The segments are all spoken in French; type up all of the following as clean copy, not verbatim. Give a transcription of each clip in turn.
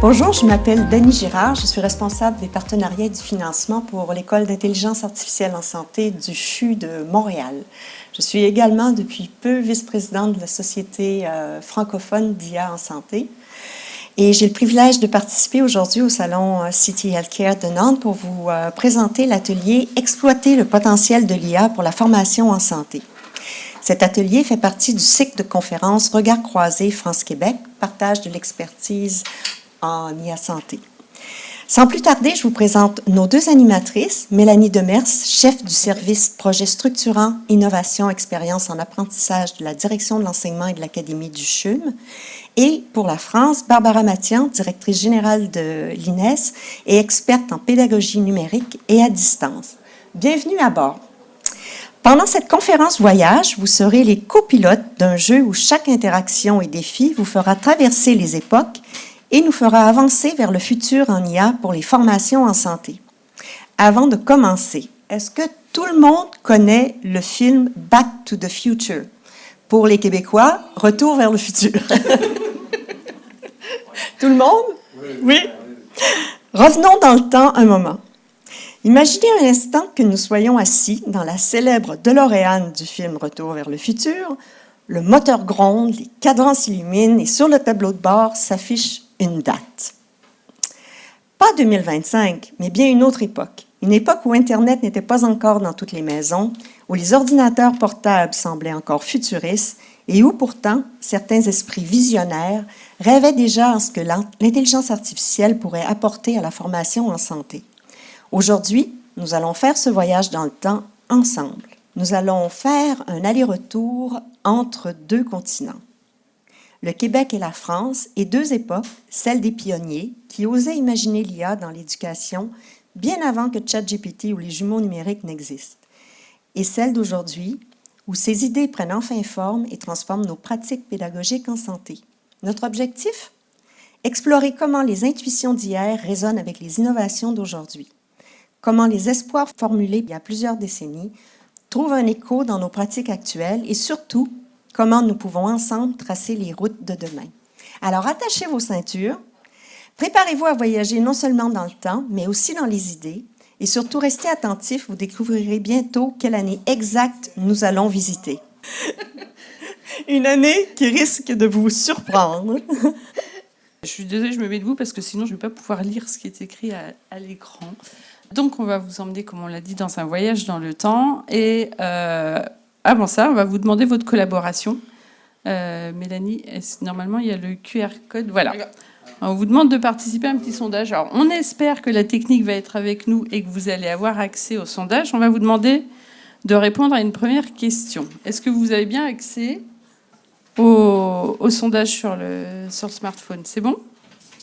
Bonjour, je m'appelle Dany Girard. Je suis responsable des partenariats et du financement pour l'École d'intelligence artificielle en santé du CHU de Montréal. Je suis également depuis peu vice-présidente de la Société francophone d'IA en santé. Et j'ai le privilège de participer aujourd'hui au Salon City Healthcare de Nantes pour vous présenter l'atelier « Exploiter le potentiel de l'IA pour la formation en santé ». Cet atelier fait partie du cycle de conférences Regards croisés France-Québec, partage de l'expertise en IA santé. Sans plus tarder, je vous présente nos deux animatrices, Mélanie Demers, chef du service projet structurant, innovation, expérience en apprentissage de la direction de l'enseignement et de l'Académie du CHUM, et pour la France, Barbara Mathian, directrice générale de l'INES et experte en pédagogie numérique et à distance. Bienvenue à bord. Pendant cette conférence voyage, vous serez les copilotes d'un jeu où chaque interaction et défi vous fera traverser les époques et nous fera avancer vers le futur en IA pour les formations en santé. Avant de commencer, est-ce que tout le monde connaît le film Back to the Future? Pour les Québécois, Retour vers le futur. Tout le monde? Oui. Revenons dans le temps un moment. Imaginez un instant que nous soyons assis dans la célèbre DeLorean du film Retour vers le futur. Le moteur gronde, les cadrans s'illuminent et sur le tableau de bord s'affiche une date. Pas 2025, mais bien une autre époque. Une époque où Internet n'était pas encore dans toutes les maisons, où les ordinateurs portables semblaient encore futuristes et où pourtant certains esprits visionnaires rêvaient déjà à ce que l'intelligence artificielle pourrait apporter à la formation en santé. Aujourd'hui, nous allons faire ce voyage dans le temps ensemble. Nous allons faire un aller-retour entre deux continents. Le Québec et la France, et deux époques, celle des pionniers qui osaient imaginer l'IA dans l'éducation bien avant que ChatGPT ou les jumeaux numériques n'existent, et celle d'aujourd'hui où ces idées prennent enfin forme et transforment nos pratiques pédagogiques en santé. Notre objectif? Explorer comment les intuitions d'hier résonnent avec les innovations d'aujourd'hui, comment les espoirs formulés il y a plusieurs décennies trouvent un écho dans nos pratiques actuelles et surtout, comment nous pouvons ensemble tracer les routes de demain. Alors, attachez vos ceintures, préparez-vous à voyager non seulement dans le temps, mais aussi dans les idées, et surtout, restez attentifs, vous découvrirez bientôt quelle année exacte nous allons visiter. Une année qui risque de vous surprendre. Je suis désolée, je me mets debout parce que sinon je ne vais pas pouvoir lire ce qui est écrit à l'écran. Donc, on va vous emmener, comme on l'a dit, dans un voyage dans le temps. Et avant ça, on va vous demander votre collaboration. Mélanie, normalement, il y a le QR code. Voilà. On vous demande de participer à un petit sondage. Alors, on espère que la technique va être avec nous et que vous allez avoir accès au sondage. On va vous demander de répondre à une première question. Est-ce que vous avez bien accès au sondage sur le smartphone? C'est bon?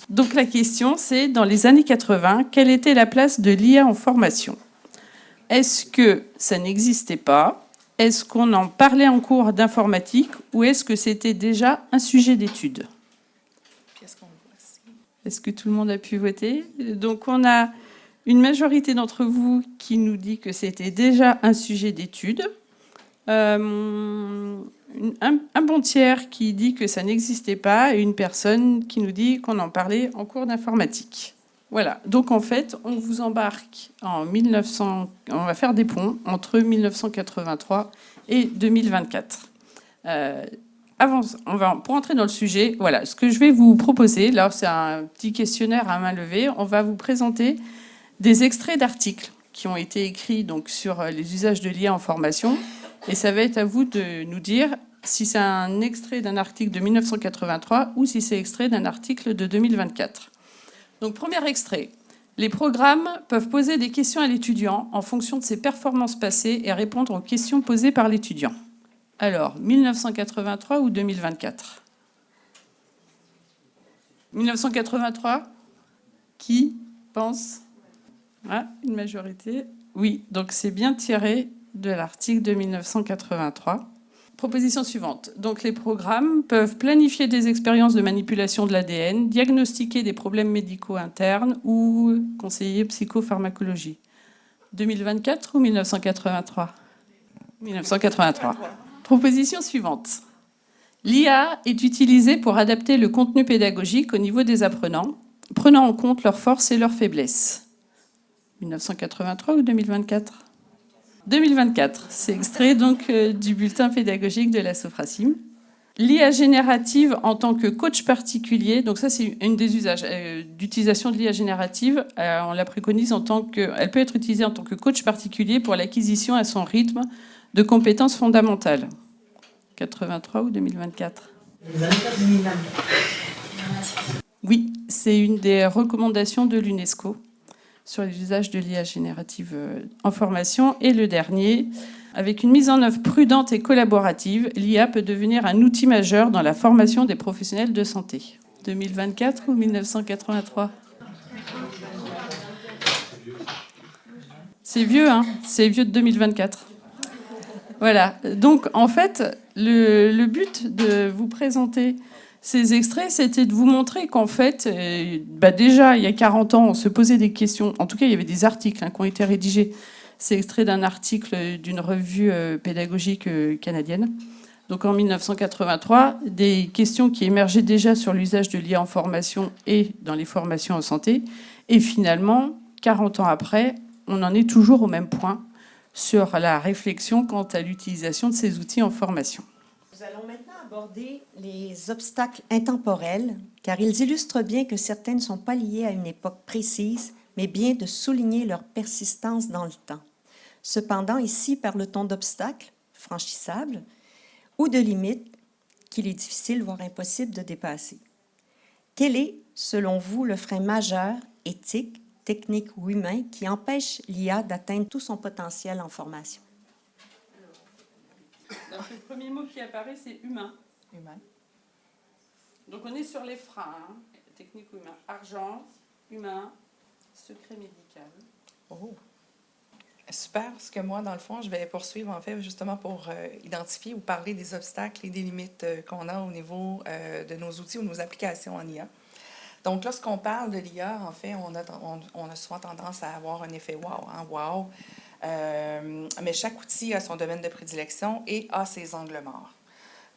Donc, la question, c'est, dans les années 80, quelle était la place de l'IA en formation? Est-ce que ça n'existait pas? Est-ce qu'on en parlait en cours d'informatique ou est-ce que c'était déjà un sujet d'étude? Est-ce que tout le monde a pu voter? Donc, on a une majorité d'entre vous qui nous dit que c'était déjà un sujet d'étude. Un bon tiers qui dit que ça n'existait pas et une personne qui nous dit qu'on en parlait en cours d'informatique. Voilà, donc en fait, on vous embarque en 1900, on va faire des ponts entre 1983 et 2024. Pour entrer dans le sujet, voilà, ce que je vais vous proposer, là, c'est un petit questionnaire à main levée. On va vous présenter des extraits d'articles qui ont été écrits donc, sur les usages de l'IA en formation. Et ça va être à vous de nous dire si c'est un extrait d'un article de 1983 ou si c'est extrait d'un article de 2024. Donc, premier extrait. Les programmes peuvent poser des questions à l'étudiant en fonction de ses performances passées et répondre aux questions posées par l'étudiant. Alors, 1983 ou 2024? 1983? Qui pense? Une majorité. Oui, donc c'est bien tiré de l'article de 1983. Proposition suivante. Donc, les programmes peuvent planifier des expériences de manipulation de l'ADN, diagnostiquer des problèmes médicaux internes ou conseiller psychopharmacologie. 2024 ou 1983? 1983. Proposition suivante. L'IA est utilisée pour adapter le contenu pédagogique au niveau des apprenants. prenant en compte leurs forces et leurs faiblesses. 1983 ou 2024 ? 2024, c'est extrait donc du bulletin pédagogique de la Sophracim. L'IA générative en tant que coach particulier, donc ça c'est une des usages d'utilisation de l'IA générative, on la préconise elle peut être utilisée en tant que coach particulier pour l'acquisition à son rythme de compétences fondamentales. 83 ou 2024 ? 2024. Oui, c'est une des recommandations de l'UNESCO sur les usages de l'IA générative en formation. Et le dernier, avec une mise en œuvre prudente et collaborative, l'IA peut devenir un outil majeur dans la formation des professionnels de santé. 2024 ou 1983 ? C'est vieux, hein ? C'est vieux de 2024. Voilà. Donc, en fait, le but de vous présenter ces extraits, c'était de vous montrer qu'en fait, déjà, il y a 40 ans, on se posait des questions. En tout cas, il y avait des articles qui ont été rédigés. C'est extrait d'un article d'une revue pédagogique canadienne. Donc, en 1983, des questions qui émergeaient déjà sur l'usage de l'IA en formation et dans les formations en santé. Et finalement, 40 ans après, on en est toujours au même point sur la réflexion quant à l'utilisation de ces outils en formation. Nous allons maintenant aborder les obstacles intemporels, car ils illustrent bien que certains ne sont pas liés à une époque précise, mais bien de souligner leur persistance dans le temps. Cependant, ici, parle-t-on d'obstacles franchissables ou de limites qu'il est difficile, voire impossible de dépasser. Quel est, selon vous, le frein majeur, éthique, technique ou humain, qui empêche l'IA d'atteindre tout son potentiel en formation? Donc, le premier mot qui apparaît, c'est humain. Humain. Donc on est sur les freins, hein, technique ou humain. Argent, humain, secret médical. Oh. Super, parce que moi, dans le fond, je vais poursuivre, en fait, justement pour identifier ou parler des obstacles et des limites qu'on a au niveau de nos outils ou nos applications en IA. Donc, lorsqu'on parle de l'IA, en fait, on a souvent tendance à avoir un effet wow, hein, wow. Mais chaque outil a son domaine de prédilection et a ses angles morts.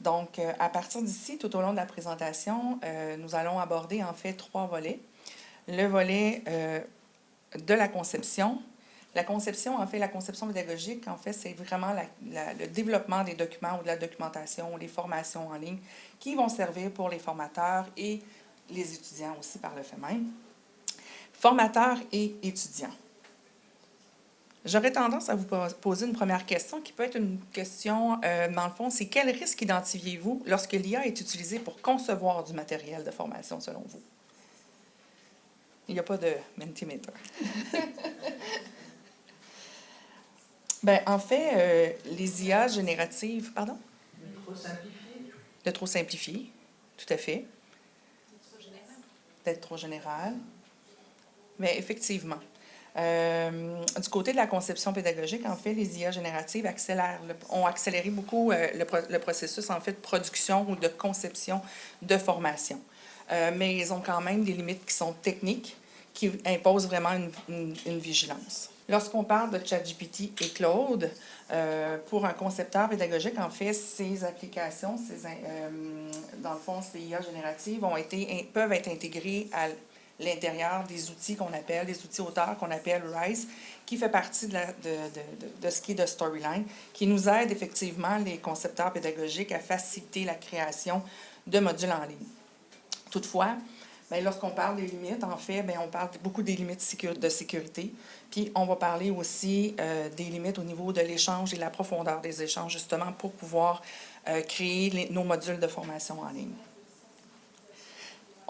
Donc, à partir d'ici, tout au long de la présentation, nous allons aborder, en fait, 3 volets. Le volet de la conception. La conception, en fait, la conception pédagogique, en fait, c'est vraiment le développement des documents ou de la documentation, les formations en ligne qui vont servir pour les formateurs et les étudiants aussi par le fait même. Formateurs et étudiants. J'aurais tendance à vous poser une première question qui peut être une question, dans le fond, c'est quel risque identifiez-vous lorsque l'IA est utilisée pour concevoir du matériel de formation, selon vous? Il n'y a pas de Mentimeter. Bien, en fait, les IA génératives... Pardon? De trop simplifié, tout à fait. D'être trop général. Mais effectivement. Du côté de la conception pédagogique, en fait, les IA génératives ont accéléré beaucoup le processus, en fait, de production ou de conception de formation. Mais ils ont quand même des limites qui sont techniques, qui imposent vraiment une vigilance. Lorsqu'on parle de ChatGPT et Claude, pour un concepteur pédagogique, en fait, ces applications, dans le fond, ces IA génératives peuvent être intégrées à l'intérieur des outils qu'on appelle, des outils auteurs qu'on appelle RISE, qui fait partie de ce qui est de Storyline, qui nous aide effectivement, les concepteurs pédagogiques, à faciliter la création de modules en ligne. Toutefois, bien, lorsqu'on parle des limites, en fait, bien, on parle beaucoup des limites de sécurité, puis on va parler aussi des limites au niveau de l'échange et la profondeur des échanges, justement, pour pouvoir créer nos modules de formation en ligne.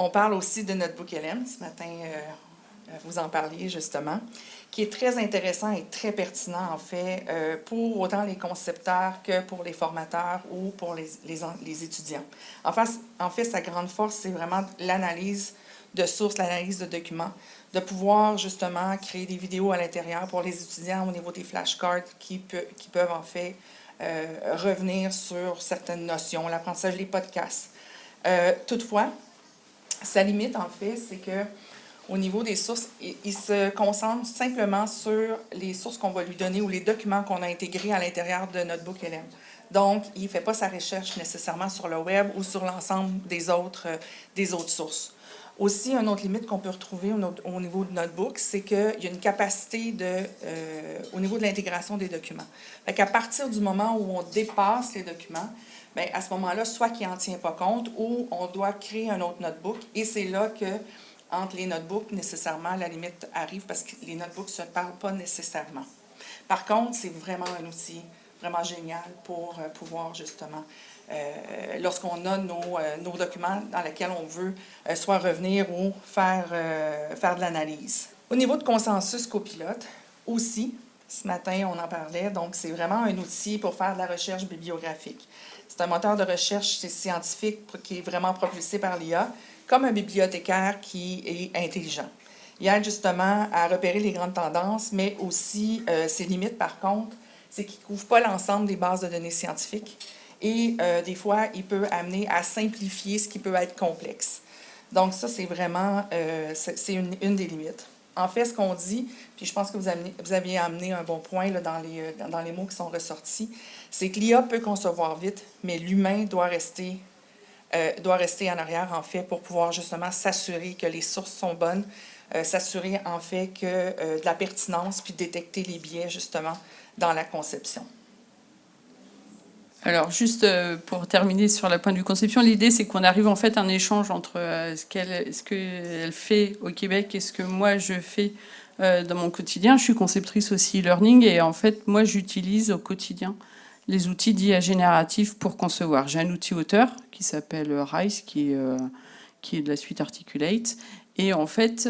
On parle aussi de notre Notebook LM. Ce matin, vous en parliez justement, qui est très intéressant et très pertinent, en fait, pour autant les concepteurs que pour les formateurs ou pour les étudiants. En fait, sa grande force, c'est vraiment l'analyse de sources, l'analyse de documents, de pouvoir justement créer des vidéos à l'intérieur pour les étudiants au niveau des flashcards qui peuvent, en fait, revenir sur certaines notions, l'apprentissage des podcasts. Toutefois, sa limite, en fait, c'est que au niveau des sources, il se concentre simplement sur les sources qu'on va lui donner ou les documents qu'on a intégrés à l'intérieur de Notebook LM. Donc, il ne fait pas sa recherche nécessairement sur le web ou sur l'ensemble des autres sources. Aussi, une autre limite qu'on peut retrouver au niveau de Notebook, c'est qu'il y a une capacité au niveau de l'intégration des documents. Fait qu'à partir du moment où on dépasse les documents, bien, à ce moment-là, soit qu'il n'en tient pas compte ou on doit créer un autre notebook. Et c'est là que, entre les notebooks, nécessairement, la limite arrive parce que les notebooks ne se parlent pas nécessairement. Par contre, c'est vraiment un outil vraiment génial pour pouvoir justement, lorsqu'on a nos documents dans lesquels on veut soit revenir ou faire de l'analyse. Au niveau de consensus copilote, aussi, ce matin, on en parlait, donc c'est vraiment un outil pour faire de la recherche bibliographique. C'est un moteur de recherche scientifique qui est vraiment propulsé par l'IA, comme un bibliothécaire qui est intelligent. Il aide justement à repérer les grandes tendances, mais aussi ses limites, par contre, c'est qu'il ne couvre pas l'ensemble des bases de données scientifiques. Et des fois, il peut amener à simplifier ce qui peut être complexe. Donc ça, c'est vraiment c'est une des limites. En fait, ce qu'on dit, puis je pense que vous aviez amené un bon point là, dans les mots qui sont ressortis, c'est que l'IA peut concevoir vite, mais l'humain doit rester en arrière, en fait, pour pouvoir justement s'assurer que les sources sont bonnes, s'assurer, en fait, que de la pertinence, puis détecter les biais, justement, dans la conception. Alors, juste pour terminer sur la point de vue conception, l'idée, c'est qu'on arrive en fait à un échange entre ce qu'elle fait au Québec et ce que moi, je fais dans mon quotidien. Je suis conceptrice aussi e-learning et en fait, moi, j'utilise au quotidien les outils d'IA génératifs pour concevoir. J'ai un outil auteur qui s'appelle RISE, qui est de la suite Articulate. Et en fait,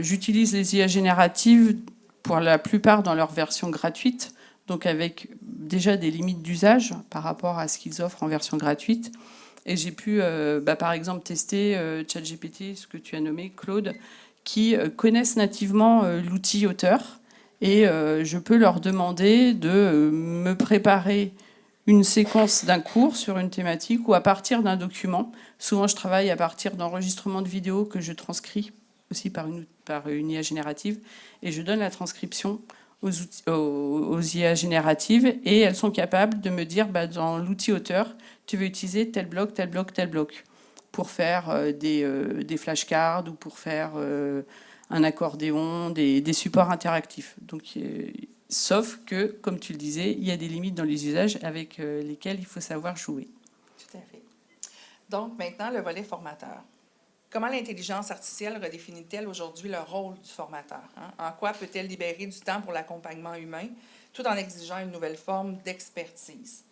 j'utilise les IA génératives pour la plupart dans leur version gratuite, donc avec déjà des limites d'usage par rapport à ce qu'ils offrent en version gratuite. Et j'ai pu, par exemple, tester ChatGPT, ce que tu as nommé, Claude, qui connaissent nativement l'outil auteur. Et je peux leur demander de me préparer une séquence d'un cours sur une thématique ou à partir d'un document. Souvent, je travaille à partir d'enregistrements de vidéos que je transcris aussi par une IA générative. Et je donne la transcription aux IA génératives et elles sont capables de me dire dans l'outil auteur, tu veux utiliser tel bloc, tel bloc, tel bloc pour faire des flashcards ou pour faire un accordéon, des supports interactifs. Donc, sauf que, comme tu le disais, il y a des limites dans les usages avec lesquels il faut savoir jouer. Tout à fait. Donc, maintenant, le volet formateur. Comment l'intelligence artificielle redéfinit-elle aujourd'hui le rôle du formateur? Hein? En quoi peut-elle libérer du temps pour l'accompagnement humain, tout en exigeant une nouvelle forme d'expertise?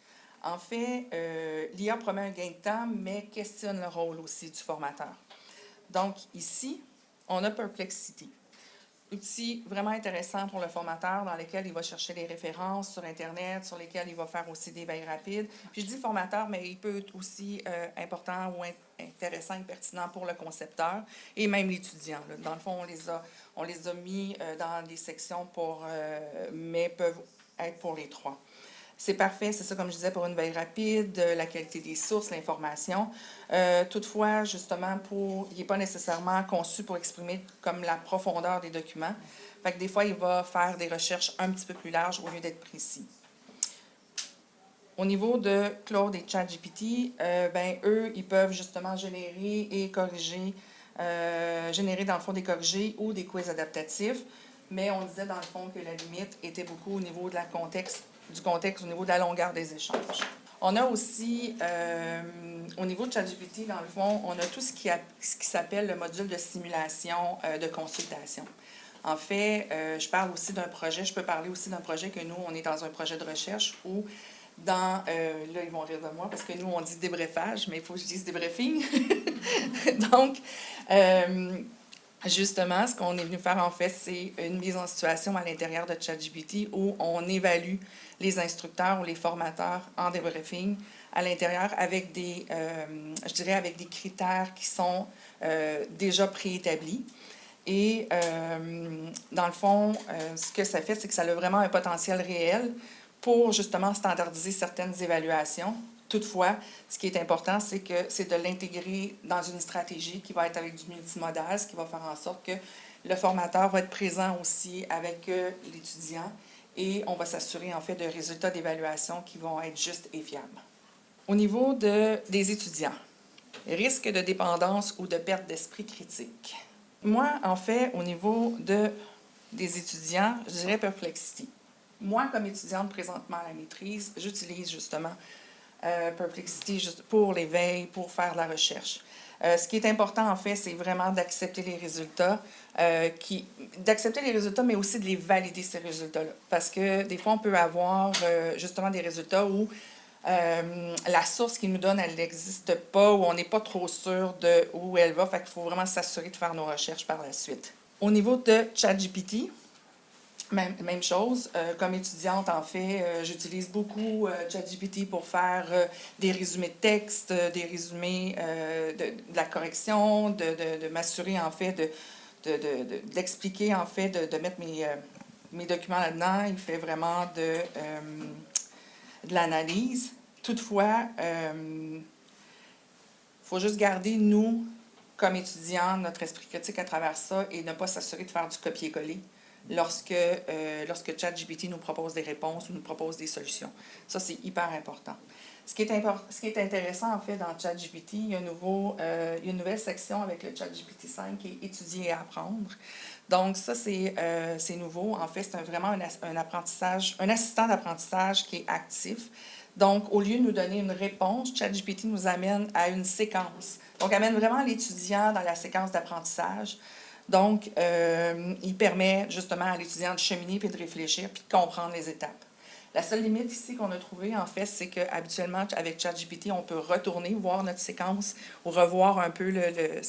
En fait, l'IA promet un gain de temps, mais questionne le rôle aussi du formateur. Donc, ici, on a Perplexity. Outil vraiment intéressant pour le formateur dans lequel il va chercher les références sur Internet, sur lesquelles il va faire aussi des veilles rapides. Puis je dis formateur, mais il peut être aussi important ou intéressant et pertinent pour le concepteur et même l'étudiant. Dans le fond, on les a mis dans des sections mais peuvent être pour les trois. C'est parfait, c'est ça, comme je disais, pour une veille rapide, la qualité des sources, l'information. Toutefois, justement, il n'est pas nécessairement conçu pour exprimer comme la profondeur des documents. Fait que des fois, il va faire des recherches un petit peu plus larges au lieu d'être précis. Au niveau de Claude et ChatGPT, eux, ils peuvent justement générer et corriger, générer dans le fond des corrigés ou des quiz adaptatifs. Mais on disait dans le fond que la limite était beaucoup au niveau de du contexte, au niveau de la longueur des échanges. On a aussi, au niveau de ChatGPT, dans le fond, on a tout ce qui s'appelle le module de simulation de consultation. En fait, je peux parler aussi d'un projet que nous, on est dans un projet de recherche où là, ils vont rire de moi parce que nous, on dit débriefage, mais il faut que je dise débriefing. Donc, justement, ce qu'on est venu faire, en fait, c'est une mise en situation à l'intérieur de ChatGPT où on évalue les instructeurs ou les formateurs en débriefing à l'intérieur avec avec des critères qui sont déjà préétablis. Et dans le fond, ce que ça fait, c'est que ça a vraiment un potentiel réel pour justement standardiser certaines évaluations. Toutefois, ce qui est important, c'est de l'intégrer dans une stratégie qui va être avec du multimodal, ce qui va faire en sorte que le formateur va être présent aussi avec l'étudiant et on va s'assurer en fait de résultats d'évaluation qui vont être justes et fiables. Au niveau des étudiants, risque de dépendance ou de perte d'esprit critique. Moi, en fait, au niveau des étudiants, je dirais Perplexity. Moi, comme étudiante présentement à la maîtrise, j'utilise justement Perplexity juste pour l'éveil, pour faire de la recherche. Ce qui est important, en fait, c'est vraiment d'accepter les résultats, mais aussi de les valider, ces résultats-là. Parce que des fois, on peut avoir justement des résultats où la source qu'ils nous donne, elle n'existe pas, ou on n'est pas trop sûr de où elle va. Fait qu'il faut vraiment s'assurer de faire nos recherches par la suite. Au niveau de ChatGPT, même chose. Comme étudiante, en fait, j'utilise beaucoup ChatGPT pour faire des résumés de texte, des résumés de la correction, de m'assurer, en fait, d'expliquer, en fait, de mettre mes documents là-dedans. Il fait vraiment de l'analyse. Toutefois, il faut juste garder, nous, comme étudiants, notre esprit critique à travers ça et ne pas s'assurer de faire du copier-coller lorsque ChatGPT nous propose des réponses ou nous propose des solutions. Ça, c'est hyper important. Ce qui est intéressant, en fait, dans ChatGPT, il y a une nouvelle section avec le ChatGPT 5 qui est « Étudier et apprendre ». Donc, ça, c'est nouveau. En fait, c'est vraiment un assistant d'apprentissage qui est actif. Donc, au lieu de nous donner une réponse, ChatGPT nous amène à une séquence. Donc, amène vraiment l'étudiant dans la séquence d'apprentissage. Donc, il permet justement à l'étudiant de cheminer, puis de réfléchir, puis de comprendre les étapes. La seule limite ici qu'on a trouvée, en fait, c'est qu'habituellement, avec ChatGPT, on peut retourner, voir notre séquence ou revoir un peu le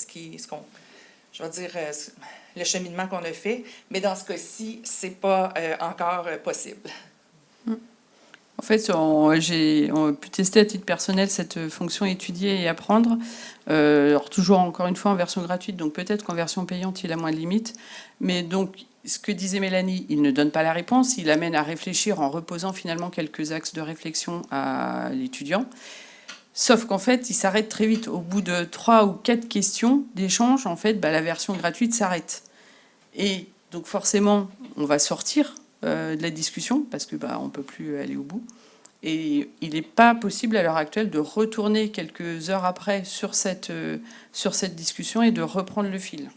cheminement qu'on a fait. Mais dans ce cas-ci, c'est pas encore possible. En fait, on a pu tester à titre personnel cette fonction étudier et apprendre. Alors toujours, encore une fois, en version gratuite, donc peut-être qu'en version payante, il a moins de limites. Mais donc, ce que disait Mélanie, il ne donne pas la réponse, il amène à réfléchir en reposant finalement quelques axes de réflexion à l'étudiant. Sauf qu'en fait, il s'arrête très vite. Au bout de 3 ou 4 questions d'échange, en fait, la version gratuite s'arrête. Et donc forcément, on va sortir de la discussion parce que on peut plus aller au bout. Et il n'est pas possible à l'heure actuelle de retourner quelques heures après sur cette discussion et de reprendre le fil.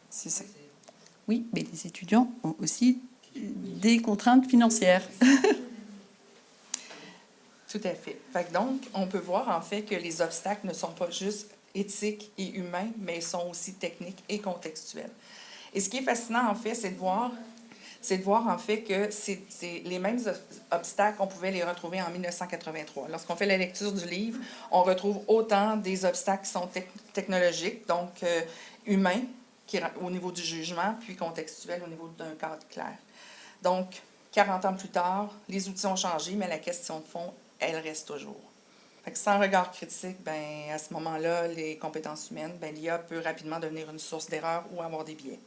C'est ça. Oui, mais les étudiants ont aussi des contraintes financières. Tout à fait. Donc, on peut voir en fait que les obstacles ne sont pas juste éthiques et humains, mais ils sont aussi techniques et contextuels. Et ce qui est fascinant, en fait, c'est de voir en fait que c'est les mêmes obstacles, on pouvait les retrouver en 1983. Lorsqu'on fait la lecture du livre, on retrouve autant des obstacles qui sont technologiques, donc humains, au niveau du jugement, puis contextuels au niveau d'un cadre clair. Donc, 40 ans plus tard, les outils ont changé, mais la question de fond, elle reste toujours. Fait que sans regard critique, à ce moment-là, les compétences humaines, l'IA peut rapidement devenir une source d'erreur ou avoir des biais.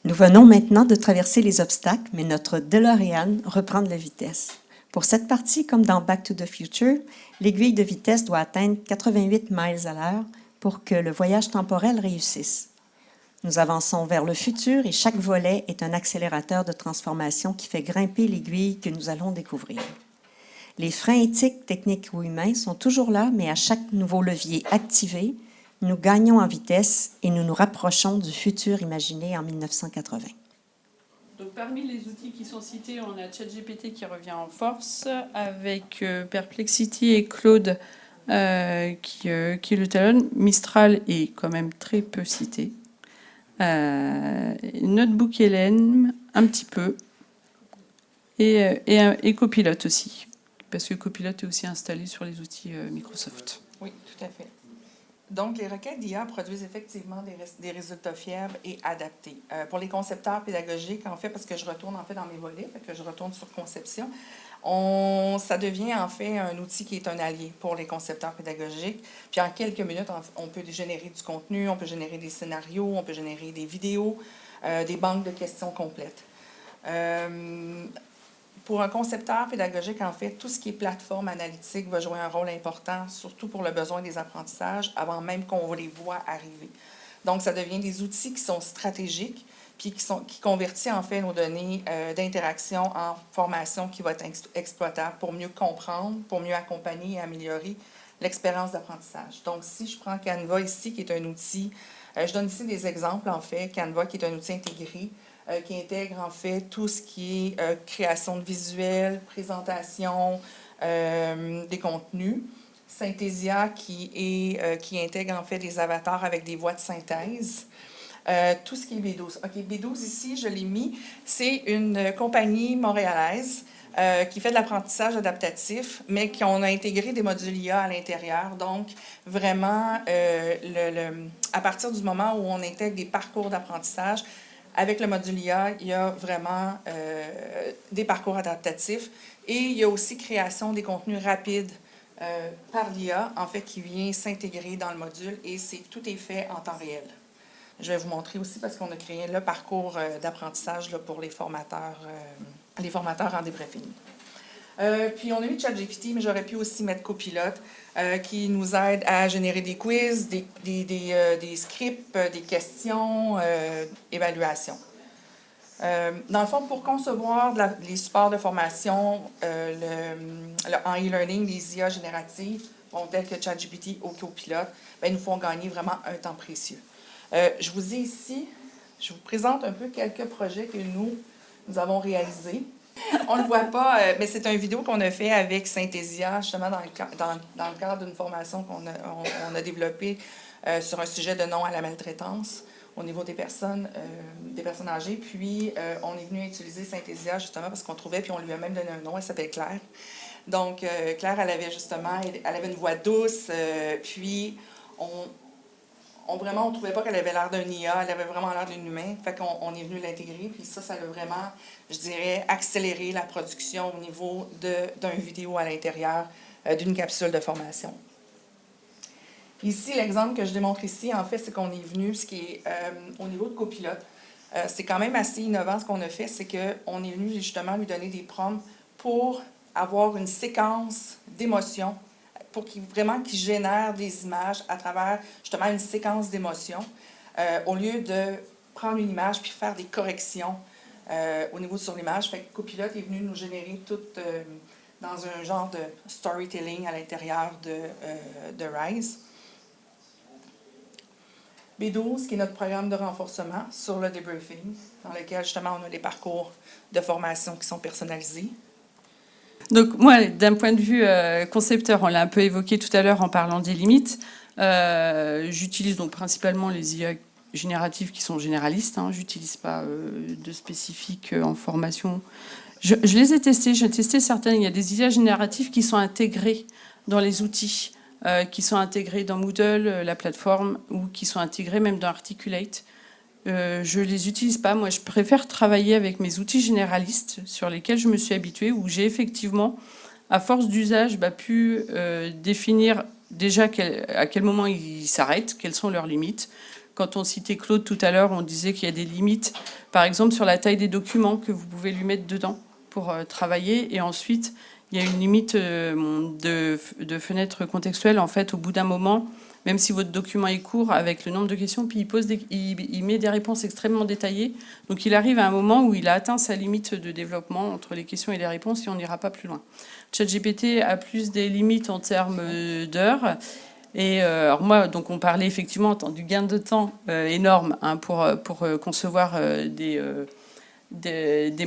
Nous venons maintenant de traverser les obstacles, mais notre DeLorean reprend de la vitesse. Pour cette partie, comme dans Back to the Future, l'aiguille de vitesse doit atteindre 88 miles à l'heure pour que le voyage temporel réussisse. Nous avançons vers le futur et chaque volet est un accélérateur de transformation qui fait grimper l'aiguille que nous allons découvrir. Les freins éthiques, techniques ou humains sont toujours là, mais à chaque nouveau levier activé, nous gagnons en vitesse et nous nous rapprochons du futur imaginé en 1980. Donc, parmi les outils qui sont cités, on a ChatGPT qui revient en force, avec Perplexity et Claude qui le talonnent. Mistral est quand même très peu cité. Notebook LM, un petit peu. Et Copilot aussi. Parce que Copilot est aussi installé sur les outils Microsoft. Oui, tout à fait. Donc, les requêtes d'IA produisent effectivement des résultats fiables et adaptés. Pour les concepteurs pédagogiques, en fait, parce que je retourne en fait dans mes volets, que je retourne sur conception, ça devient en fait un outil qui est un allié pour les concepteurs pédagogiques. Puis en quelques minutes, on peut générer du contenu, on peut générer des scénarios, on peut générer des vidéos, des banques de questions complètes. Pour un concepteur pédagogique, en fait, tout ce qui est plateforme analytique va jouer un rôle important, surtout pour le besoin des apprentissages, avant même qu'on les voit arriver. Donc, ça devient des outils qui sont stratégiques, puis qui convertissent en fait nos données d'interaction en formation qui va être exploitable pour mieux comprendre, pour mieux accompagner et améliorer l'expérience d'apprentissage. Donc, si je prends Canva ici, qui est un outil, je donne ici des exemples, en fait. Canva, qui est un outil intégré, qui intègre, en fait, tout ce qui est création de visuels, présentation, des contenus. Synthesia, qui intègre, en fait, des avatars avec des voix de synthèse. Tout ce qui est B12. OK, B12, ici, je l'ai mis. C'est une compagnie montréalaise qui fait de l'apprentissage adaptatif, mais qu'on a intégré des modules IA à l'intérieur. Donc, vraiment, à partir du moment où on intègre des parcours d'apprentissage, avec le module IA, il y a vraiment des parcours adaptatifs. Et il y a aussi création des contenus rapides par l'IA, en fait, qui vient s'intégrer dans le module, et tout est fait en temps réel. Je vais vous montrer aussi parce qu'on a créé le parcours d'apprentissage pour les formateurs en débriefing. Puis on a mis ChatGPT, mais j'aurais pu aussi mettre Copilote, qui nous aide à générer des quiz, des scripts, des questions, évaluation. Dans le fond, pour concevoir les supports de formation en e-learning, les IA génératives, tels que ChatGPT ou Copilote, ils nous font gagner vraiment un temps précieux. Je vous ai ici, je vous présente un peu quelques projets que nous avons réalisés. On ne le voit pas, mais c'est une vidéo qu'on a fait avec Synthesia, justement dans le cadre d'une formation qu'on a développée sur un sujet de non à la maltraitance au niveau des personnes âgées. Puis, on est venu utiliser Synthesia, justement, parce qu'on trouvait, puis on lui a même donné un nom, elle s'appelle Claire. Donc, Claire, elle avait une voix douce, puis on trouvait pas qu'elle avait l'air d'un IA, elle avait vraiment l'air d'un humain. Fait qu'on est venu l'intégrer, puis ça a vraiment, je dirais, accéléré la production au niveau d'un vidéo à l'intérieur d'une capsule de formation. Ici, l'exemple que je démontre ici, en fait, c'est qu'on est venu, ce qui est au niveau de Copilote. C'est quand même assez innovant ce qu'on a fait, c'est qu'on est venu justement lui donner des prompts pour avoir une séquence d'émotions, pour qu'il génère des images à travers justement une séquence d'émotions, au lieu de prendre une image puis faire des corrections au niveau sur l'image. Fait que Copilote est venu nous générer tout dans un genre de storytelling à l'intérieur de RISE. B12, qui est notre programme de renforcement sur le debriefing, dans lequel justement on a des parcours de formation qui sont personnalisés. Donc moi, d'un point de vue concepteur, on l'a un peu évoqué tout à l'heure en parlant des limites. J'utilise donc principalement les IA génératives qui sont généralistes. J'utilise pas de spécifiques en formation. Je les ai testés. J'ai testé certaines. Il y a des IA génératives qui sont intégrées dans les outils, qui sont intégrées dans Moodle, la plateforme, ou qui sont intégrées même dans Articulate. Je ne les utilise pas. Moi, je préfère travailler avec mes outils généralistes sur lesquels je me suis habituée, où j'ai effectivement, à force d'usage, pu définir déjà à quel moment ils s'arrêtent, quelles sont leurs limites. Quand on citait Claude tout à l'heure, on disait qu'il y a des limites, par exemple sur la taille des documents que vous pouvez lui mettre dedans pour travailler. Et ensuite, il y a une limite de fenêtre contextuelle. En fait, au bout d'un moment, même si votre document est court, avec le nombre de questions, puis il met des réponses extrêmement détaillées. Donc il arrive à un moment où il a atteint sa limite de développement entre les questions et les réponses, et on n'ira pas plus loin. ChatGPT a plus des limites en termes d'heures. Et alors moi, donc on parlait effectivement du gain de temps énorme pour concevoir des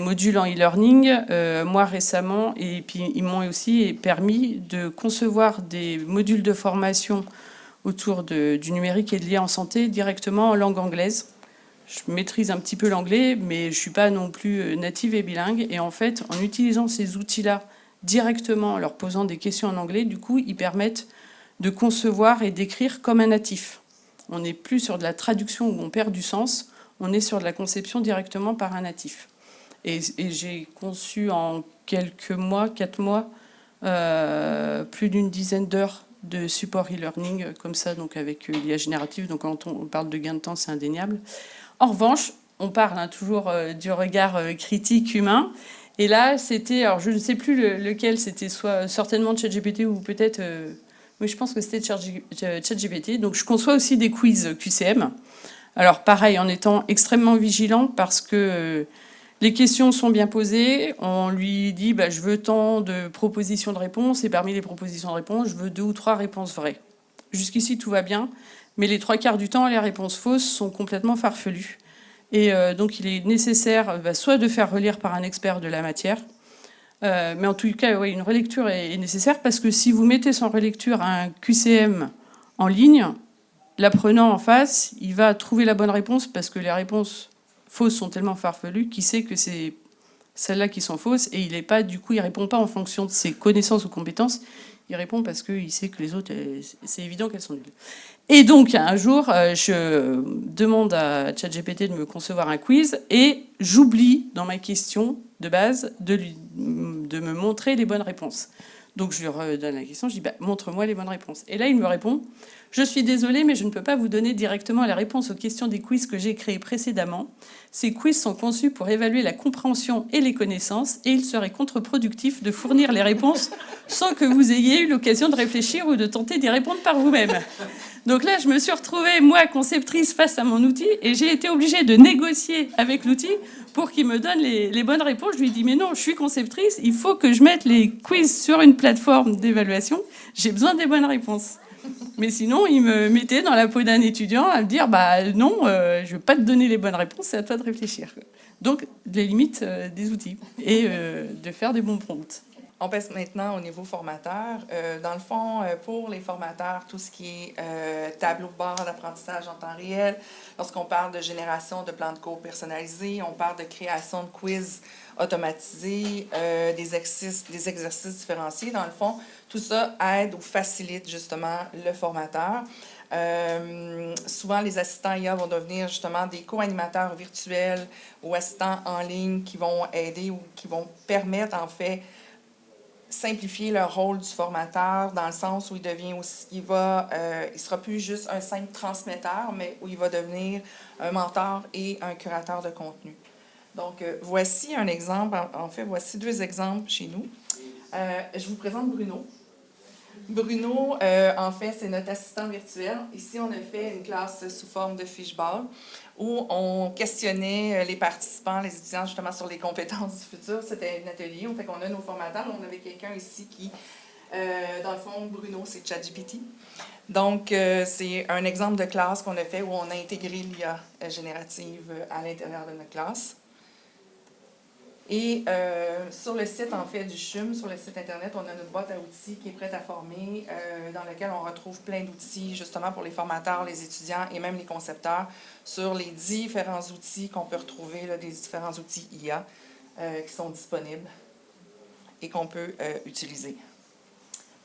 modules en e-learning. Moi récemment, et puis ils m'ont aussi permis de concevoir des modules de formation autour du numérique et de l'IA en santé directement en langue anglaise. Je maîtrise un petit peu l'anglais, mais je ne suis pas non plus native et bilingue. Et en fait, en utilisant ces outils-là directement, en leur posant des questions en anglais, du coup, ils permettent de concevoir et d'écrire comme un natif. On n'est plus sur de la traduction où on perd du sens, on est sur de la conception directement par un natif. Et j'ai conçu en quelques mois, 4 mois, plus d'une dizaine d'heures de support e-learning comme ça, donc avec l'IA générative. Donc quand on parle de gain de temps, c'est indéniable. En revanche, on parle toujours du regard critique humain. Et là, c'était, alors je ne sais plus lequel, c'était soit certainement ChatGPT ou peut-être, oui, je pense que c'était ChatGPT. Donc je conçois aussi des quiz QCM. Alors pareil, en étant extrêmement vigilant parce que Les questions sont bien posées. On lui dit je veux tant de propositions de réponses et parmi les propositions de réponses, je veux 2 ou 3 réponses vraies. Jusqu'ici, tout va bien. Mais les 3/4 du temps, les réponses fausses sont complètement farfelues. Et donc, il est nécessaire soit de faire relire par un expert de la matière, mais en tout cas, une relecture est nécessaire parce que si vous mettez sans relecture un QCM en ligne, l'apprenant en face, il va trouver la bonne réponse parce que les réponses fausses sont tellement farfelues qu'il sait que c'est celles-là qui sont fausses et il répond pas en fonction de ses connaissances ou compétences. Il répond parce qu'il sait que les autres, c'est évident qu'elles sont nulles. Et donc, un jour, je demande à ChatGPT de me concevoir un quiz et j'oublie dans ma question de base de me montrer les bonnes réponses. Donc, je lui redonne la question, je dis montre-moi les bonnes réponses. Et là, il me répond, je suis désolé, mais je ne peux pas vous donner directement la réponse aux questions des quiz que j'ai créés précédemment. Ces quiz sont conçus pour évaluer la compréhension et les connaissances, et il serait contre-productif de fournir les réponses sans que vous ayez eu l'occasion de réfléchir ou de tenter d'y répondre par vous-même. Donc là, je me suis retrouvée, moi, conceptrice, face à mon outil, et j'ai été obligée de négocier avec l'outil pour qu'il me donne les bonnes réponses. Je lui ai dit, mais non, je suis conceptrice, il faut que je mette les quiz sur une plateforme d'évaluation, j'ai besoin des bonnes réponses. Mais sinon, il me mettait dans la peau d'un étudiant à me dire, non, je ne vais pas te donner les bonnes réponses, c'est à toi de réfléchir. Donc, les limites des outils et de faire des bons prompts. On passe maintenant au niveau formateur. Dans le fond, pour les formateurs, tout ce qui est tableau de bord d'apprentissage en temps réel, lorsqu'on parle de génération de plans de cours personnalisés, on parle de création de quiz automatisés, des exercices différenciés. Dans le fond, tout ça aide ou facilite justement le formateur. Souvent, les assistants IA vont devenir justement des co-animateurs virtuels ou assistants en ligne qui vont aider ou qui vont permettre, en fait, simplifier le rôle du formateur dans le sens où il devient aussi, il sera plus juste un simple transmetteur, mais où il va devenir un mentor et un curateur de contenu. Donc, voici un exemple. En fait, voici 2 exemples chez nous. Je vous présente Bruno. Bruno, en fait, c'est notre assistant virtuel. Ici, on a fait une classe sous forme de fishball où on questionnait les participants, les étudiants, justement, sur les compétences du futur. C'était un atelier. Fait qu'on a nos formateurs. On avait quelqu'un ici qui, dans le fond, Bruno, c'est ChatGPT. Donc, c'est un exemple de classe qu'on a fait où on a intégré l'IA générative à l'intérieur de notre classe. Et sur le site, en fait, du CHUM, sur le site Internet, on a notre boîte à outils qui est prête à former, dans laquelle on retrouve plein d'outils, justement, pour les formateurs, les étudiants et même les concepteurs, sur les différents outils qu'on peut retrouver, là, des différents outils IA qui sont disponibles et qu'on peut utiliser.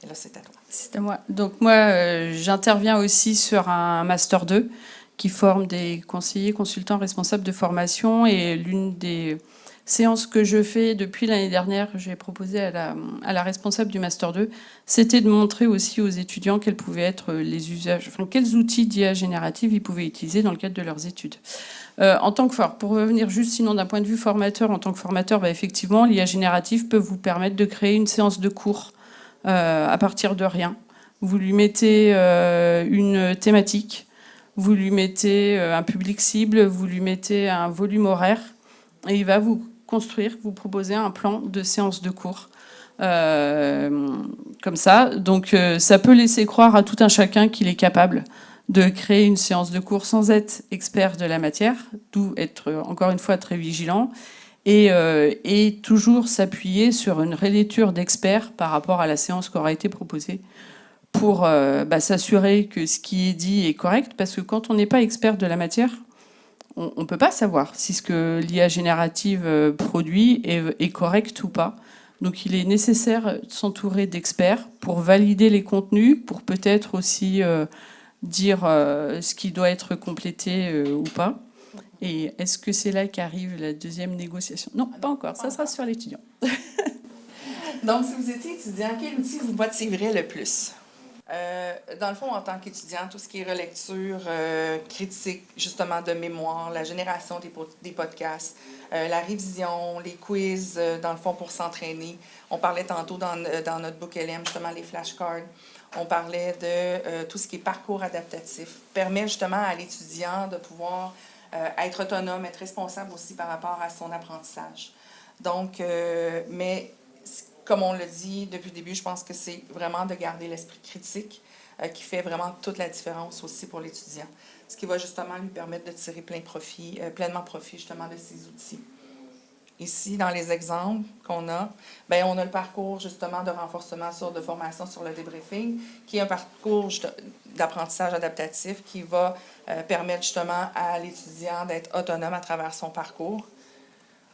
Et là, c'est à toi. C'est à moi. Donc moi, j'interviens aussi sur un Master 2 qui forme des conseillers, consultants, responsables de formation. Et l'une des séances que je fais depuis l'année dernière, j'ai proposé à la responsable du Master 2, c'était de montrer aussi aux étudiants quels pouvaient être les usages, quels outils d'IA générative ils pouvaient utiliser dans le cadre de leurs études. En tant que pour revenir juste sinon d'un point de vue formateur, en tant que formateur, effectivement, l'IA générative peut vous permettre de créer une séance de cours à partir de rien. Vous lui mettez une thématique, vous lui mettez un public cible, vous lui mettez un volume horaire, et il va vous vous proposer un plan de séance de cours comme ça. Donc ça peut laisser croire à tout un chacun qu'il est capable de créer une séance de cours sans être expert de la matière, d'où être encore une fois très vigilant. Et toujours s'appuyer sur une relecture d'experts par rapport à la séance qui aura été proposée pour s'assurer que ce qui est dit est correct, parce que quand on n'est pas expert de la matière, on ne peut pas savoir si ce que l'IA générative produit est correct ou pas. Donc il est nécessaire de s'entourer d'experts pour valider les contenus, pour peut-être aussi dire ce qui doit être complété ou pas. Et est-ce que c'est là qu'arrive la deuxième négociation? Non, pas encore. Ça sera sur l'étudiant. Donc, si vous étiez étudiant, quel outil vous motiverait le plus? Dans le fond, en tant qu'étudiant, tout ce qui est relecture, critique, justement, de mémoire, la génération des podcasts, la révision, les quiz, dans le fond, pour s'entraîner. On parlait tantôt dans notre book LM, justement, les flashcards. On parlait de tout ce qui est parcours adaptatif. Permet justement à l'étudiant de pouvoir être autonome, être responsable aussi par rapport à son apprentissage. Donc, mais comme on l'a dit depuis le début, je pense que c'est vraiment de garder l'esprit critique qui fait vraiment toute la différence aussi pour l'étudiant. Ce qui va justement lui permettre de tirer pleinement profit justement de ces outils. Ici, dans les exemples qu'on a, bien, on a le parcours justement de renforcement de formation sur le débriefing, qui est un parcours d'apprentissage adaptatif qui va permettre justement à l'étudiant d'être autonome à travers son parcours.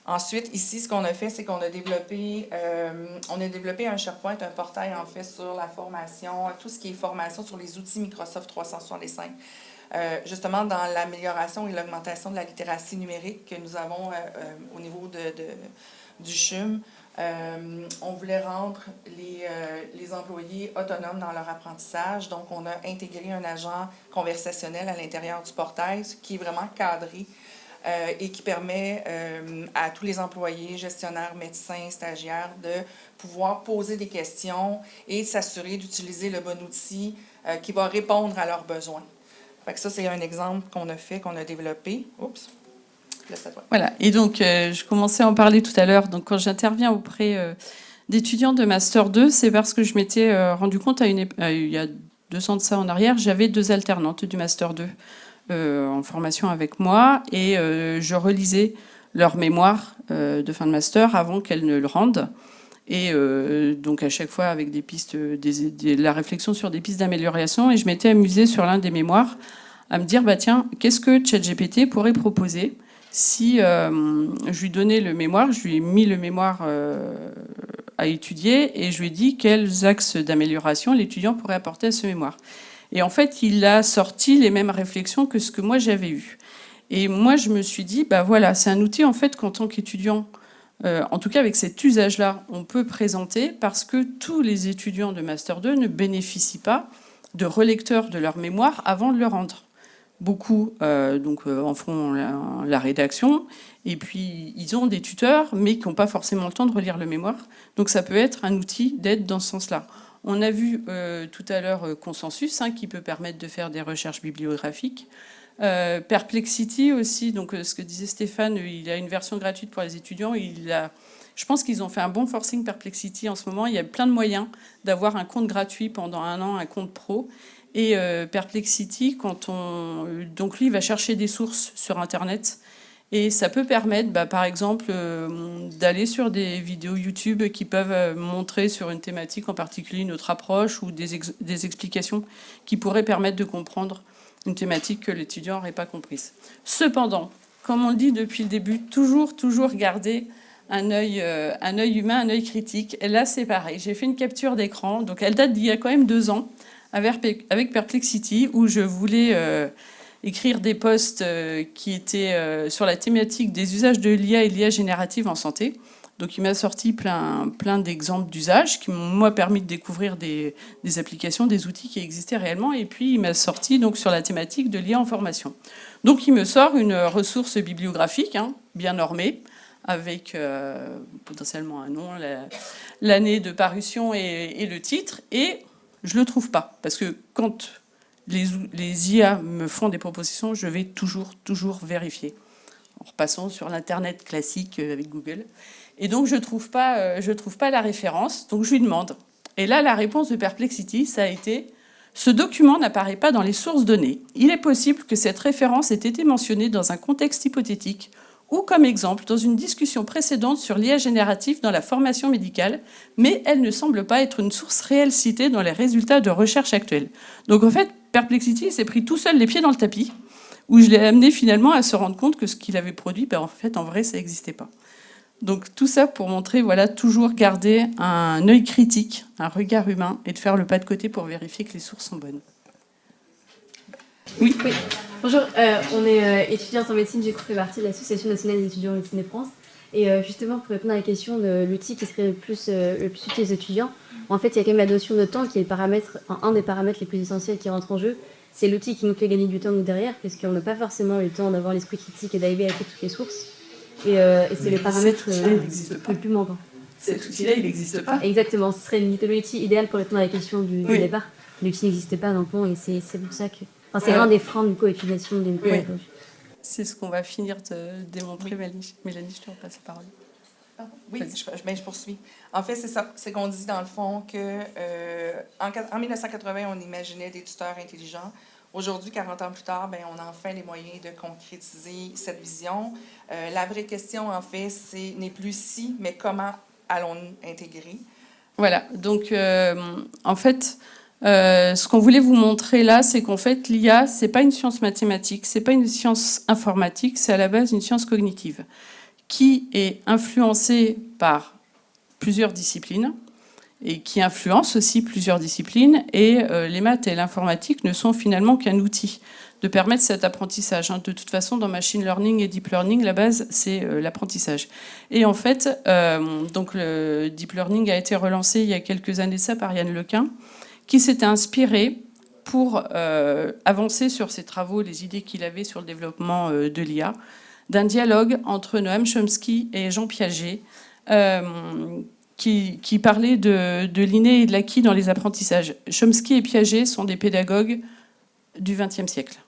Ensuite, ici, ce qu'on a fait, c'est qu'on a développé un SharePoint, un portail en fait sur la formation, tout ce qui est formation sur les outils Microsoft 365. Justement, dans l'amélioration et l'augmentation de la littératie numérique que nous avons au niveau du CHUM, on voulait rendre les employés autonomes dans leur apprentissage. Donc, on a intégré un agent conversationnel à l'intérieur du portail, qui est vraiment cadré et qui permet à tous les employés, gestionnaires, médecins, stagiaires, de pouvoir poser des questions et s'assurer d'utiliser le bon outil qui va répondre à leurs besoins. Fait que ça, c'est un exemple qu'on a fait, qu'on a développé. Oups. Voilà. Et donc, je commençais à en parler tout à l'heure. Donc, quand j'interviens auprès d'étudiants de Master 2, c'est parce que je m'étais rendu compte il y a 2 ans de ça en arrière, j'avais 2 alternantes du Master 2 en formation avec moi et je relisais leur mémoire de fin de master avant qu'elles ne le rendent. Et donc à chaque fois avec des pistes, la réflexion sur des pistes d'amélioration. Et je m'étais amusée sur l'un des mémoires à me dire, bah tiens, qu'est-ce que ChatGPT pourrait proposer si je lui donnais le mémoire, je lui ai mis le mémoire à étudier et je lui ai dit quels axes d'amélioration l'étudiant pourrait apporter à ce mémoire. Et en fait, il a sorti les mêmes réflexions que ce que moi j'avais eu. Et moi, je me suis dit, bah voilà, c'est un outil en fait qu'en tant qu'étudiant, en tout cas avec cet usage-là, on peut présenter parce que tous les étudiants de Master 2 ne bénéficient pas de relecteurs de leur mémoire avant de le rendre. Beaucoup en font la rédaction et puis ils ont des tuteurs mais qui n'ont pas forcément le temps de relire le mémoire. Donc ça peut être un outil d'aide dans ce sens-là. On a vu tout à l'heure Consensus qui peut permettre de faire des recherches bibliographiques. Perplexity aussi, donc ce que disait Stéphane, il a une version gratuite pour les étudiants. Je pense qu'ils ont fait un bon forcing Perplexity en ce moment. Il y a plein de moyens d'avoir un compte gratuit pendant 1 an, un compte pro. Et Perplexity, donc lui, il va chercher des sources sur Internet. Et ça peut permettre, par exemple, d'aller sur des vidéos YouTube qui peuvent montrer sur une thématique en particulier une autre approche ou des explications qui pourraient permettre de comprendre une thématique que l'étudiant n'aurait pas comprise. Cependant, comme on le dit depuis le début, toujours garder un œil humain, un œil critique. Et là, c'est pareil. J'ai fait une capture d'écran. Donc, elle date d'il y a quand même 2 ans avec Perplexity où je voulais écrire des posts qui étaient sur la thématique des usages de l'IA et l'IA générative en santé. Donc il m'a sorti plein d'exemples d'usages qui m'ont moi permis de découvrir des applications, des outils qui existaient réellement. Et puis il m'a sorti donc sur la thématique de l'IA en formation. Donc il me sort une ressource bibliographique bien normée avec potentiellement un nom, l'année de parution et le titre. Et je le trouve pas parce que quand les IA me font des propositions, je vais toujours vérifier en repassant sur l'Internet classique avec Google. Et donc, je trouve pas la référence, donc je lui demande. Et là, la réponse de Perplexity, ça a été « Ce document n'apparaît pas dans les sources données. Il est possible que cette référence ait été mentionnée dans un contexte hypothétique ou comme exemple dans une discussion précédente sur l'IA générative dans la formation médicale, mais elle ne semble pas être une source réelle citée dans les résultats de recherche actuels. » Donc en fait, Perplexity s'est pris tout seul les pieds dans le tapis, où je l'ai amené finalement à se rendre compte que ce qu'il avait produit, en vrai, ça n'existait pas. Donc tout ça pour montrer, toujours garder un œil critique, un regard humain, et de faire le pas de côté pour vérifier que les sources sont bonnes. Oui. Bonjour, on est étudiante en médecine, j'ai fait partie de l'Association nationale des étudiants en médecine de France. Et justement, pour répondre à la question de l'outil qui serait le plus utile aux étudiants, en fait, il y a quand même la notion de temps qui est un des paramètres les plus essentiels qui rentre en jeu. C'est l'outil qui nous fait gagner du temps, nous, derrière, parce qu'on n'a pas forcément le temps d'avoir l'esprit critique et d'arriver à toutes les sources. Et c'est le paramètre le plus manquant. Cet outil-là, il n'existe pas. Exactement, ce serait l'outil idéal pour répondre à la question du départ. L'outil n'existe pas dans le fond, et c'est pour ça que... c'est l'un des freins de coétudiation d'une pédagogie. C'est ce qu'on va finir de démontrer, Mélanie, je te repasse la parole. Oui, je poursuis. En fait, c'est ça. C'est qu'on dit, dans le fond, que en 1980, on imaginait des tuteurs intelligents. Aujourd'hui, 40 ans plus tard, on a enfin les moyens de concrétiser cette vision. La vraie question, en fait, n'est plus si, mais comment allons-nous intégrer? Voilà. Donc, en fait, ce qu'on voulait vous montrer là, c'est qu'en fait, l'IA, c'est pas une science mathématique, c'est pas une science informatique, c'est à la base une science cognitive qui est influencée par plusieurs disciplines et qui influence aussi plusieurs disciplines. Et les maths et l'informatique ne sont finalement qu'un outil de permettre cet apprentissage. De toute façon, dans machine learning et deep learning, la base, c'est l'apprentissage. Et en fait, donc le deep learning a été relancé il y a quelques années ça par Yann LeCun, qui s'était inspiré pour avancer sur ses travaux, les idées qu'il avait sur le développement de l'IA, d'un dialogue entre Noam Chomsky et Jean Piaget, qui parlait de l'inné et de l'acquis dans les apprentissages. Chomsky et Piaget sont des pédagogues du XXe siècle.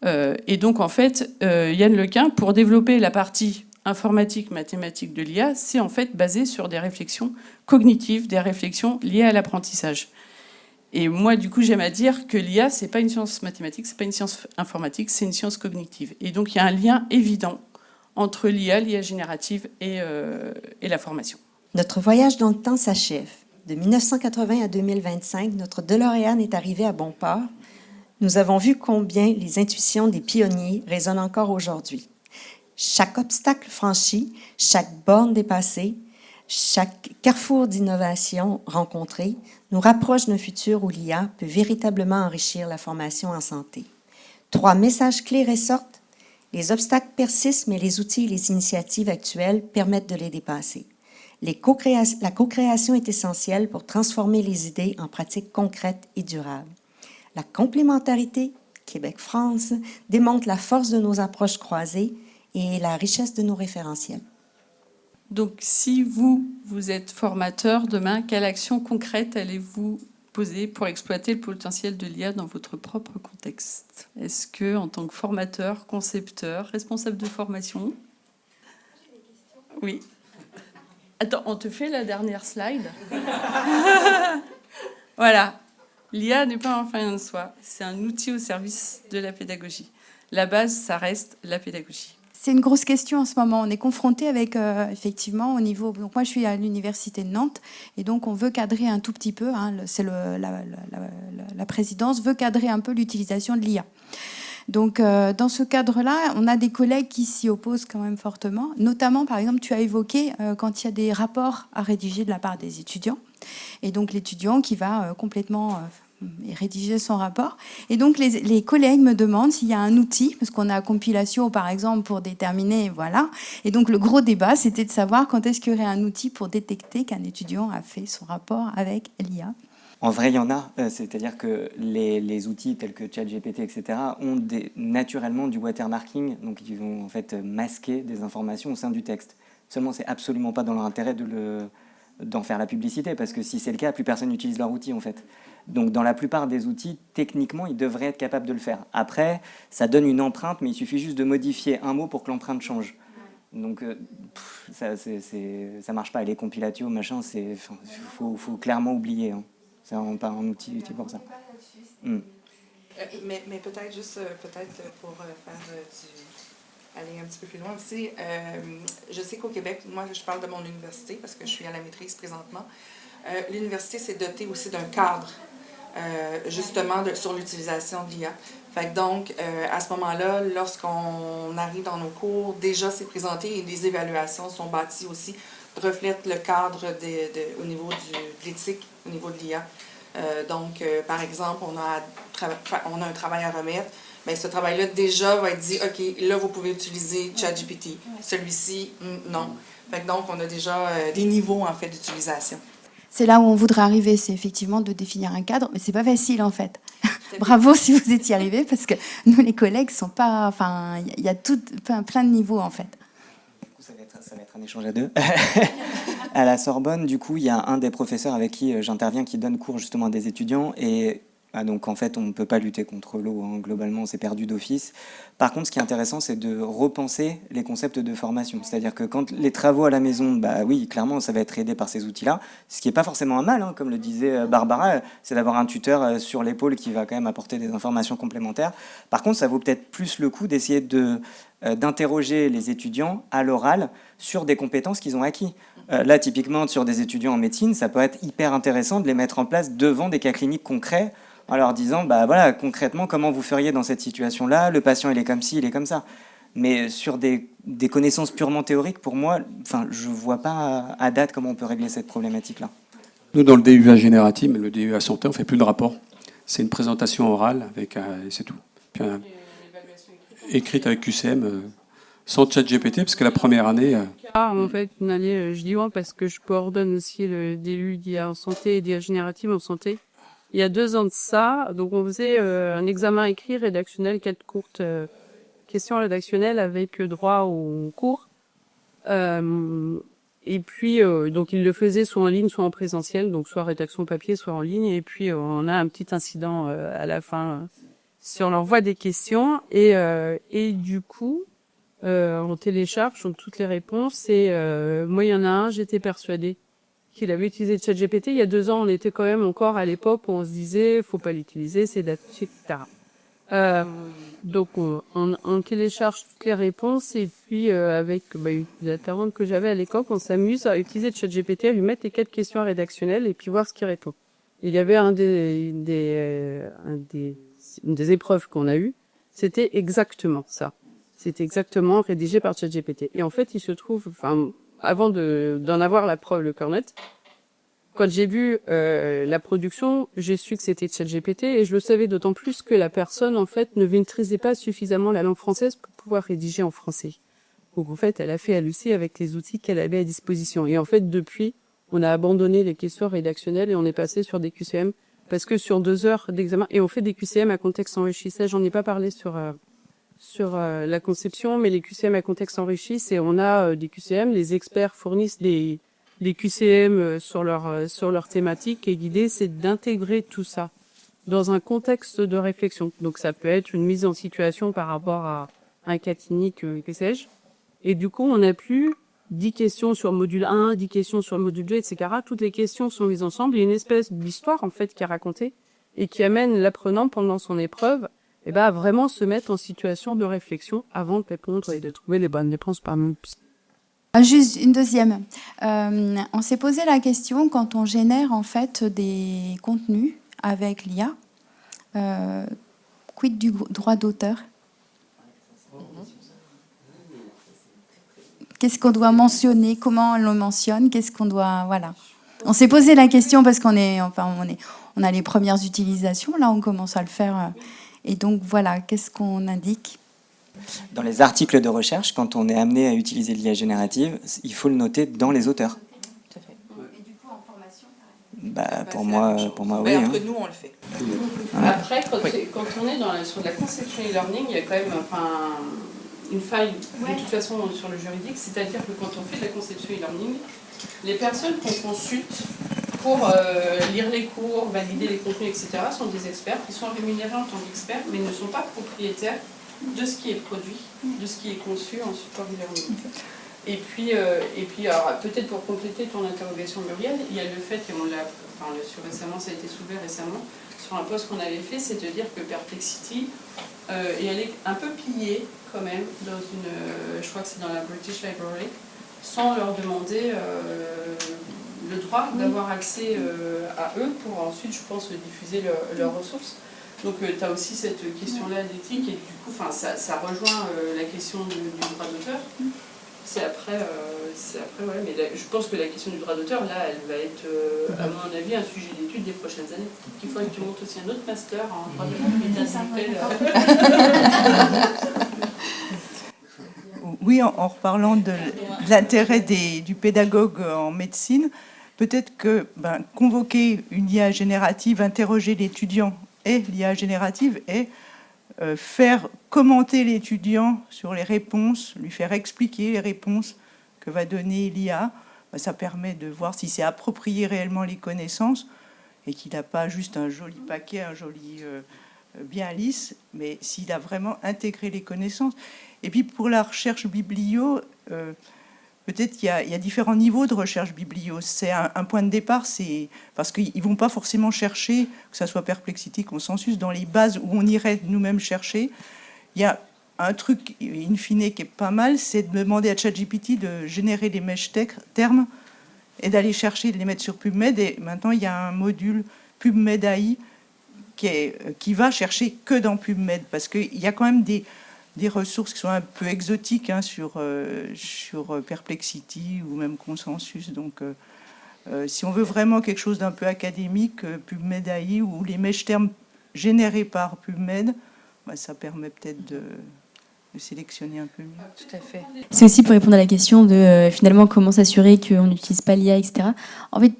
Et donc, en fait, Yann LeCun, pour développer la partie informatique, mathématique de l'IA, c'est en fait basé sur des réflexions cognitives, des réflexions liées à l'apprentissage. Et moi, du coup, j'aime à dire que l'IA, c'est pas une science mathématique, c'est pas une science informatique, c'est une science cognitive. Et donc, il y a un lien évident entre l'IA générative et la formation. Notre voyage dans le temps s'achève. De 1980 à 2025, notre DeLorean est arrivé à bon port. Nous avons vu combien les intuitions des pionniers résonnent encore aujourd'hui. Chaque obstacle franchi, chaque borne dépassée, chaque carrefour d'innovation rencontré nous rapproche d'un futur où l'IA peut véritablement enrichir la formation en santé. 3 messages clés ressortent. Les obstacles persistent, mais les outils et les initiatives actuelles permettent de les dépasser. La co-création est essentielle pour transformer les idées en pratiques concrètes et durables. La complémentarité, Québec-France, démontre la force de nos approches croisées et la richesse de nos référentiels. Donc, si vous êtes formateur demain, quelle action concrète allez-vous poser pour exploiter le potentiel de l'IA dans votre propre contexte? Est-ce que, en tant que formateur, concepteur, responsable de formation? Oui. Attends, on te fait la dernière slide. Voilà. L'IA n'est pas un fin en soi. C'est un outil au service de la pédagogie. La base, ça reste la pédagogie. C'est une grosse question en ce moment. On est confronté avec, effectivement, au niveau... Donc moi, je suis à l'université de Nantes, et donc on veut cadrer un tout petit peu, la présidence veut cadrer un peu l'utilisation de l'IA. Donc, dans ce cadre-là, on a des collègues qui s'y opposent quand même fortement. Notamment, par exemple, tu as évoqué quand il y a des rapports à rédiger de la part des étudiants. Et donc, l'étudiant qui va complètement... et rédiger son rapport. Et donc, les collègues me demandent s'il y a un outil, parce qu'on a Compilatio, par exemple, pour déterminer, voilà. Et donc, le gros débat, c'était de savoir quand est-ce qu'il y aurait un outil pour détecter qu'un étudiant a fait son rapport avec l'IA. En vrai, il y en a. C'est-à-dire que les outils tels que ChatGPT, etc., ont naturellement du watermarking, donc ils vont en fait masquer des informations au sein du texte. Seulement, c'est absolument pas dans leur intérêt d'en faire la publicité, parce que si c'est le cas, plus personne n'utilise leur outil, en fait. Donc, dans la plupart des outils, techniquement, ils devraient être capables de le faire. Après, ça donne une empreinte, mais il suffit juste de modifier un mot pour que l'empreinte change. Donc, ça marche pas. Et les compilatio, machin, faut clairement oublier. Hein. C'est pas un outil utile pour ça. Mais peut-être juste pour aller un petit peu plus loin aussi, je sais qu'au Québec, moi je parle de mon université parce que je suis à la maîtrise présentement, l'université s'est dotée aussi d'un cadre justement sur l'utilisation de l'IA. Fait que donc, à ce moment-là, lorsqu'on arrive dans nos cours, déjà c'est présenté et les évaluations sont bâties aussi, reflètent le cadre au niveau de l'éthique, au niveau de l'IA. Donc, par exemple, on a un travail à remettre. Bien, ce travail-là, déjà, va être dit, OK, là, vous pouvez utiliser ChatGPT. Celui-ci, non. Fait que donc, on a déjà des niveaux, en fait, d'utilisation. C'est là où on voudrait arriver, c'est effectivement de définir un cadre, mais c'est pas facile, en fait. Bravo si vous étiez arrivés, parce que nous, les collègues, sont pas... Enfin, il y a plein de niveaux, en fait. Ça va être un échange à deux. À la Sorbonne, du coup, il y a un des professeurs avec qui j'interviens qui donne cours justement à des étudiants et Donc en fait, on ne peut pas lutter contre l'eau, hein. Globalement, c'est perdu d'office. Par contre, ce qui est intéressant, c'est de repenser les concepts de formation. C'est-à-dire que quand les travaux à la maison, bah oui, clairement, ça va être aidé par ces outils-là, ce qui n'est pas forcément un mal, hein, comme le disait Barbara, c'est d'avoir un tuteur sur l'épaule qui va quand même apporter des informations complémentaires. Par contre, ça vaut peut-être plus le coup d'essayer d'interroger les étudiants à l'oral sur des compétences qu'ils ont acquis. Là, typiquement, sur des étudiants en médecine, ça peut être hyper intéressant de les mettre en place devant des cas cliniques concrets, en leur disant, bah voilà, concrètement, comment vous feriez dans cette situation-là, le patient, il est comme ci, il est comme ça. Mais sur des connaissances purement théoriques, pour moi, je ne vois pas à date comment on peut régler cette problématique-là. Nous, dans le DUA générative, le DUA santé, on ne fait plus de rapport. C'est une présentation orale, et c'est tout. Puis écrite avec QCM, sans ChatGPT, parce que la première année... En fait, une année, je dis ouais, parce que je coordonne aussi le DU d'IA en santé et d'IA générative en santé. Il y a 2 ans de ça, donc on faisait un examen écrit rédactionnel, 4 courtes questions rédactionnelles avec droit au cours. Et puis, donc il le faisait soit en ligne, soit en présentiel, donc soit rédaction papier, soit en ligne. Et puis, on a un petit incident à la fin sur l'envoi des questions. Et du coup, on télécharge toutes les réponses. Et moi, il y en a un, j'étais persuadée qu'il avait utilisé ChatGPT. Il y a 2 ans, on était quand même encore à l'époque où on se disait, faut pas l'utiliser, c'est là-dessus, etc. Donc, on télécharge toutes les réponses et puis avec l'utilisateur que j'avais à l'époque, on s'amuse à utiliser ChatGPT, à lui mettre les 4 questions rédactionnelles et puis voir ce qu'il répond. Il y avait une des épreuves qu'on a eues, c'était exactement ça. C'était exactement rédigé par ChatGPT. Et en fait, il se trouve, avant d'en avoir la preuve, le cornet, quand j'ai vu la production, j'ai su que c'était ChatGPT et je le savais d'autant plus que la personne, en fait, ne maîtrisait pas suffisamment la langue française pour pouvoir rédiger en français. Donc, en fait, elle a fait à Lucie avec les outils qu'elle avait à disposition. Et en fait, depuis, on a abandonné les questions rédactionnelles et on est passé sur des QCM parce que sur 2 heures d'examen, et on fait des QCM à contexte enrichi. Ça, j'en ai pas parlé sur la conception, mais les QCM à contexte enrichi, c'est on a des QCM, les experts fournissent les QCM sur leur thématique et l'idée, c'est d'intégrer tout ça dans un contexte de réflexion. Donc, ça peut être une mise en situation par rapport à un cas clinique, que sais-je. Et du coup, on n'a plus 10 questions sur le module 1, 10 questions sur le module 2, etc. Toutes les questions sont mises ensemble. Il y a une espèce d'histoire, en fait, qui est racontée et qui amène l'apprenant pendant son épreuve à vraiment se mettre en situation de réflexion avant de répondre et de trouver les bonnes réponses par même. Juste une deuxième. On s'est posé la question quand on génère en fait des contenus avec l'IA, quid du droit d'auteur? Qu'est-ce qu'on doit mentionner? Comment on le mentionne? Qu'est-ce qu'on doit... Voilà. On s'est posé la question parce on a les premières utilisations. Là, on commence à le faire. Et donc, voilà, qu'est-ce qu'on indique? Dans les articles de recherche, quand on est amené à utiliser l'IA générative, il faut le noter dans les auteurs. Tout à fait. Et du coup, en formation, Pour moi, oui. Alors que nous, on le fait. Après, quand on est sur de la conception e-learning, il y a quand même une faille, de toute façon, sur le juridique. C'est-à-dire que quand on fait de la conception e-learning, les personnes qu'on consulte pour lire les cours, valider les contenus, etc., sont des experts qui sont rémunérés en tant qu'experts, mais ne sont pas propriétaires de ce qui est produit, de ce qui est conçu en support e-learning. Et puis alors, peut-être pour compléter ton interrogation, Muriel, il y a le fait, et récemment, ça a été soulevé récemment, sur un post qu'on avait fait, c'est de dire que Perplexity est allé un peu piller quand même dans je crois que c'est dans la British Library, sans leur demander le droit d'avoir accès à eux pour ensuite, je pense, diffuser leurs ressources. Donc tu as aussi cette question-là d'éthique et du coup ça rejoint la question du droit d'auteur. C'est après ouais, mais je pense que la question du droit d'auteur, là, elle va être, à mon avis, un sujet d'étude des prochaines années. Il faudrait que tu montes aussi un autre master en droit de la propriété. Oui, en reparlant de l'intérêt du pédagogue en médecine, peut-être que convoquer une IA générative, interroger l'étudiant et l'IA générative et faire commenter l'étudiant sur les réponses, lui faire expliquer les réponses que va donner l'IA, ça permet de voir si c'est approprié réellement les connaissances et qu'il n'a pas juste un joli paquet, un joli bien lisse, mais s'il a vraiment intégré les connaissances. Et puis pour la recherche biblio, peut-être qu'il y a différents niveaux de recherche biblio. C'est un point de départ, c'est parce qu'ils ne vont pas forcément chercher, que ce soit Perplexity, Consensus, dans les bases où on irait nous-mêmes chercher. Il y a un truc, in fine, qui est pas mal, c'est de demander à ChatGPT de générer des mèches termes et d'aller chercher, de les mettre sur PubMed. Et maintenant, il y a un module PubMed AI qui va chercher que dans PubMed, parce qu'il y a quand même des ressources qui sont un peu exotiques sur Perplexity ou même Consensus. Donc, si on veut vraiment quelque chose d'un peu académique, PubMed AI ou les mèches termes générés par PubMed, ça permet peut-être de sélectionner un peu mieux. Tout à fait. C'est aussi pour répondre à la question de finalement comment s'assurer qu'on n'utilise pas l'IA, etc. En fait,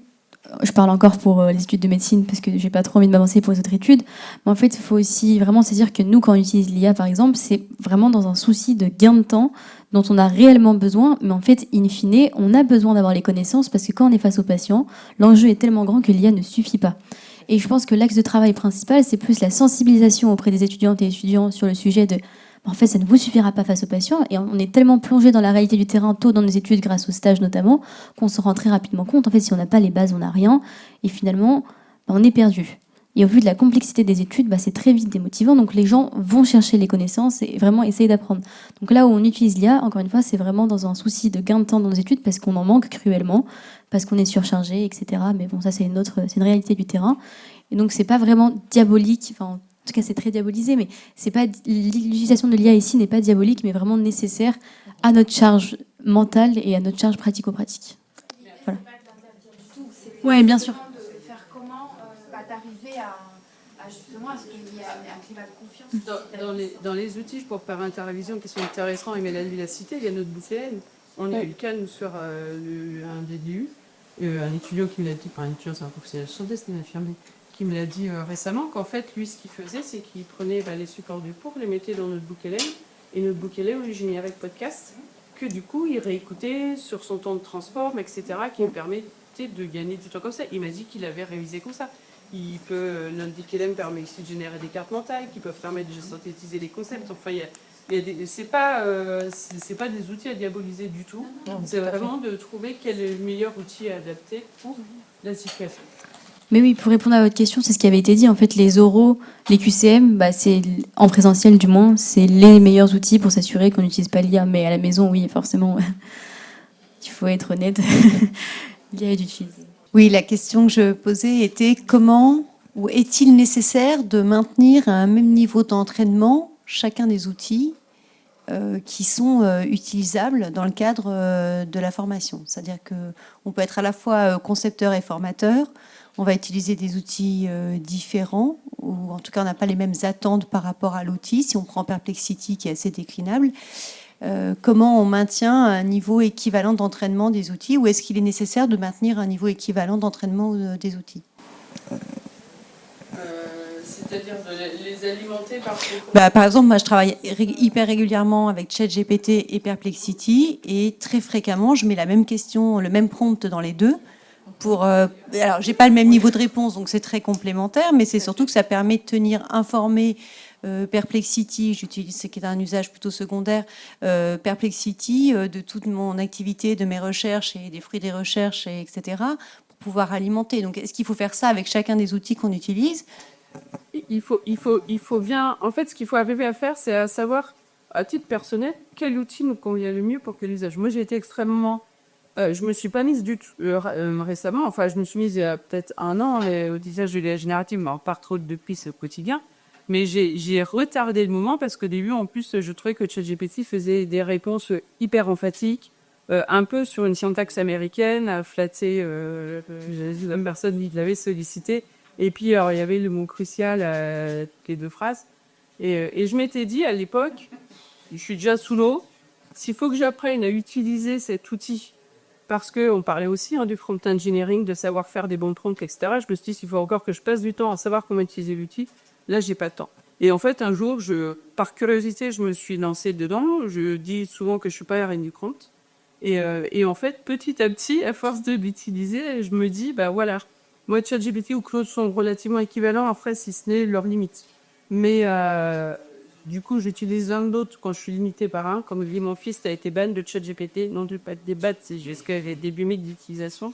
je parle encore pour les études de médecine parce que j'ai pas trop envie de m'avancer pour les autres études. Mais en fait, il faut aussi vraiment se dire que nous, quand on utilise l'IA, par exemple, c'est vraiment dans un souci de gain de temps dont on a réellement besoin. Mais en fait, in fine, on a besoin d'avoir les connaissances parce que quand on est face aux patients, l'enjeu est tellement grand que l'IA ne suffit pas. Et je pense que l'axe de travail principal, c'est plus la sensibilisation auprès des étudiantes et étudiants sur le sujet de en fait, ça ne vous suffira pas face aux patients. Et on est tellement plongé dans la réalité du terrain tôt dans nos études, grâce aux stages notamment, qu'on se rend très rapidement compte. En fait, si on n'a pas les bases, on n'a rien. Et finalement, on est perdu. Et au vu de la complexité des études, c'est très vite démotivant. Donc les gens vont chercher les connaissances et vraiment essayer d'apprendre. Donc là où on utilise l'IA, encore une fois, c'est vraiment dans un souci de gain de temps dans nos études, parce qu'on en manque cruellement, parce qu'on est surchargé, etc. Mais bon, ça, c'est une réalité du terrain. Et donc, c'est pas vraiment diabolique. Enfin, en tout cas, c'est très diabolisé, mais c'est pas, l'utilisation de l'IA ici n'est pas diabolique, mais vraiment nécessaire à notre charge mentale et à notre charge pratico-pratique. Voilà. Oui, bien sûr. De faire comment d'arriver à justement à ce qu'il y ait un climat de confiance. Dans les outils pour faire intervision qui sont intéressants, et Mélanie l'a cité, il y a notre bouquet. On a eu le cas, nous, sur un DDU, un étudiant qui me l'a dit, pas un étudiant, c'est un professionnel de santé, c'est une infirmière, qui me l'a dit récemment, qu'en fait, lui, ce qu'il faisait, c'est qu'il prenait les supports du cours, les mettait dans notre bouquet, et notre bouquet, il générait le podcast, que du coup, il réécoutait sur son temps de transport, etc., qui lui permettait de gagner du temps comme ça. Il m'a dit qu'il avait révisé comme ça. Notre bouquet permet aussi de générer des cartes mentales, qui peuvent permettre de synthétiser les concepts. Enfin, c'est pas des outils à diaboliser du tout. C'est vraiment de trouver quel est le meilleur outil à adapter pour la situation. Mais oui, pour répondre à votre question, c'est ce qui avait été dit. En fait, les oraux, les QCM, c'est, en présentiel du moins, c'est les meilleurs outils pour s'assurer qu'on n'utilise pas l'IA. Mais à la maison, oui, forcément, il faut être honnête, l'IA est utilisée. Oui, la question que je posais était comment ou est-il nécessaire de maintenir à un même niveau d'entraînement chacun des outils qui sont utilisables dans le cadre de la formation. C'est-à-dire qu'on peut être à la fois concepteur et formateur. On va utiliser des outils différents, ou en tout cas on n'a pas les mêmes attentes par rapport à l'outil. Si on prend Perplexity qui est assez déclinable, comment on maintient un niveau équivalent d'entraînement des outils, ou est-ce qu'il est nécessaire de maintenir un niveau équivalent d'entraînement des outils ? C'est-à-dire de les alimenter par exemple, moi je travaille hyper régulièrement avec ChatGPT et Perplexity, et très fréquemment je mets la même question, le même prompt dans les deux. Alors, j'ai pas le même niveau de réponse, donc c'est très complémentaire, mais c'est surtout que ça permet de tenir informé Perplexity, j'utilise ce qui est un usage plutôt secondaire, Perplexity de toute mon activité, de mes recherches et des fruits des recherches, etc., pour pouvoir alimenter. Donc, est-ce qu'il faut faire ça avec chacun des outils qu'on utilise ? Il faut bien. En fait, ce qu'il faut arriver à faire, c'est à savoir, à titre personnel, quel outil nous convient le mieux pour quel usage. Moi, j'ai été extrêmement. Je me suis pas mise du tout récemment. Enfin, je me suis mise il y a peut-être 1 an au usage de l'IA générative, mais pas trop depuis ce quotidien. Mais j'ai retardé le moment parce qu'au début, en plus, je trouvais que ChatGPT faisait des réponses hyper emphatiques, un peu sur une syntaxe américaine, à flatter la personne qui l'avait sollicité. Et puis, alors, il y avait le mot crucial à les 2 phrases. Et je m'étais dit à l'époque, je suis déjà sous l'eau, s'il faut que j'apprenne à utiliser cet outil, parce qu'on parlait aussi du prompt engineering, de savoir faire des bons prompts, etc. Je me suis dit, s'il faut encore que je passe du temps à savoir comment utiliser l'outil, là, j'ai pas de temps. Et en fait, un jour, par curiosité, je me suis lancée dedans. Je dis souvent que je suis pas reine du compte. Et en fait, petit à petit, à force de l'utiliser, je me dis, voilà, Moi, ChatGPT ou Claude sont relativement équivalents, après, si ce n'est leurs limites. Mais du coup, j'utilise l'un d'autre quand je suis limitée par un. Comme dit mon fils, tu as été ban de ChatGPT. Non, de pas de débat, c'est jusqu'à les débuts d'utilisation.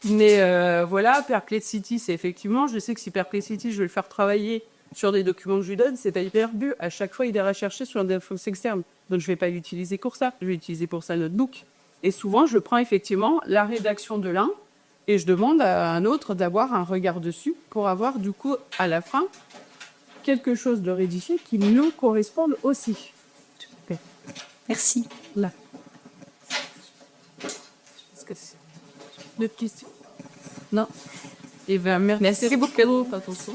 Mais voilà, Perplexity, c'est effectivement, je sais que si Perplexity, je vais le faire travailler sur des documents que je lui donne, c'est pas hyper bu. À chaque fois, il est recherché sur des sources externes. Donc, je vais pas l'utiliser pour ça. Je vais l'utiliser pour ça notebook. Et souvent, je prends effectivement la rédaction de l'un et je demande à un autre d'avoir un regard dessus pour avoir, du coup, à la fin, quelque chose de rédigé qui nous corresponde aussi. Super. Merci. Là. D'autres questions? Non. Et bien, merci beaucoup. Attention.